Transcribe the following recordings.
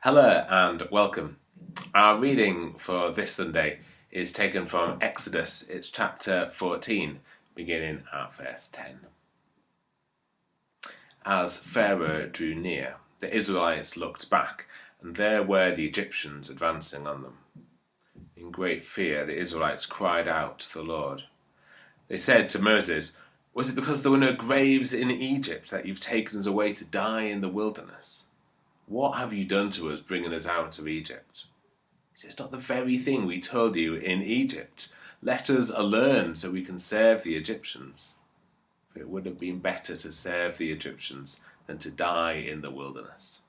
Hello and welcome. Our reading for this Sunday is taken from Exodus. It's chapter 14, beginning at verse 10. As Pharaoh drew near, the Israelites looked back, and there were the Egyptians advancing on them. In great fear, the Israelites cried out to the Lord. They said to Moses, "Was it because there were no graves in Egypt that you've taken us away to die in the wilderness? What have you done to us, bringing us out of Egypt? Is this not the very thing we told you in Egypt? Let us alone so we can serve the Egyptians. For it would have been better to serve the Egyptians than to die in the wilderness."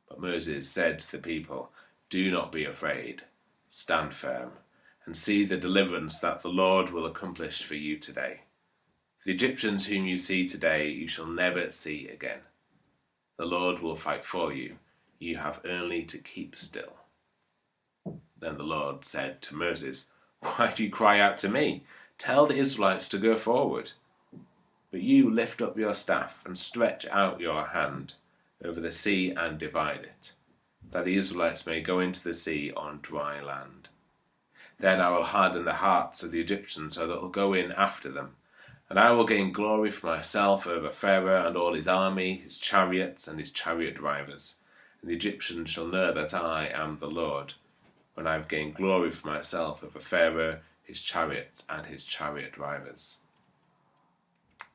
But Moses said to the people, "Do not be afraid. Stand firm and see the deliverance that the Lord will accomplish for you today. The Egyptians whom you see today you shall never see again. The Lord will fight for you. You have only to keep still." Then the Lord said to Moses, "Why do you cry out to me? Tell the Israelites to go forward. But you lift up your staff and stretch out your hand over the sea and divide it, that the Israelites may go into the sea on dry land. Then I will harden the hearts of the Egyptians so that they'll go in after them. And I will gain glory for myself over Pharaoh and all his army, his chariots and his chariot drivers. And the Egyptians shall know that I am the Lord, when I have gained glory for myself over Pharaoh, his chariots and his chariot drivers."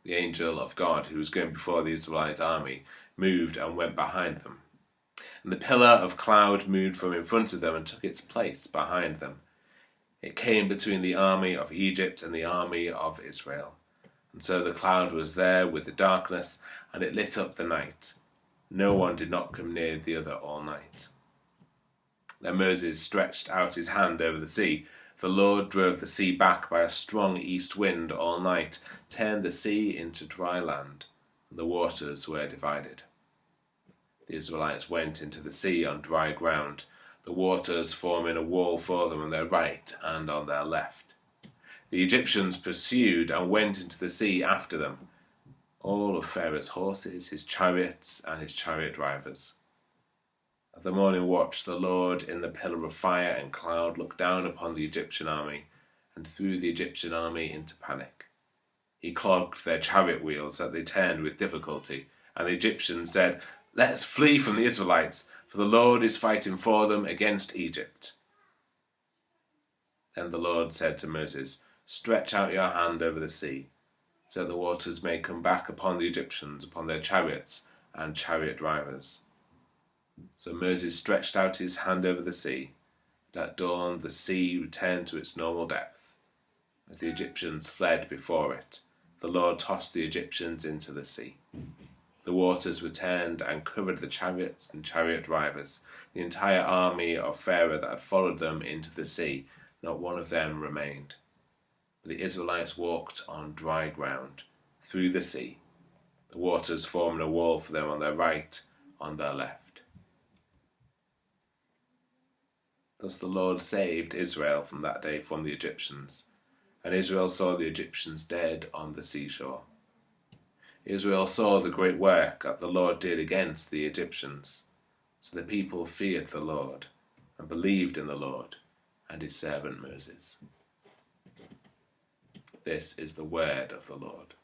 The angel of God, who was going before the Israelite army, moved and went behind them. And the pillar of cloud moved from in front of them and took its place behind them. It came between the army of Egypt and the army of Israel. And so the cloud was there with the darkness, and it lit up the night. No one did not come near the other all night. Then Moses stretched out his hand over the sea. The Lord drove the sea back by a strong east wind all night, turned the sea into dry land, and the waters were divided. The Israelites went into the sea on dry ground, the waters forming a wall for them on their right and on their left. The Egyptians pursued and went into the sea after them, all of Pharaoh's horses, his chariots, and his chariot drivers. At the morning watch, the Lord in the pillar of fire and cloud looked down upon the Egyptian army and threw the Egyptian army into panic. He clogged their chariot wheels so that they turned with difficulty, and the Egyptians said, "Let us flee from the Israelites, for the Lord is fighting for them against Egypt." Then the Lord said to Moses, "Stretch out your hand over the sea, so that the waters may come back upon the Egyptians, upon their chariots and chariot drivers." So Moses stretched out his hand over the sea, and at dawn the sea returned to its normal depth. As the Egyptians fled before it, the Lord tossed the Egyptians into the sea. The waters returned and covered the chariots and chariot drivers, the entire army of Pharaoh that had followed them into the sea. Not one of them remained. The Israelites walked on dry ground through the sea, the waters forming a wall for them on their right, on their left. Thus the Lord saved Israel from that day from the Egyptians, and Israel saw the Egyptians dead on the seashore. Israel saw the great work that the Lord did against the Egyptians, so the people feared the Lord and believed in the Lord and his servant Moses. This is the word of the Lord.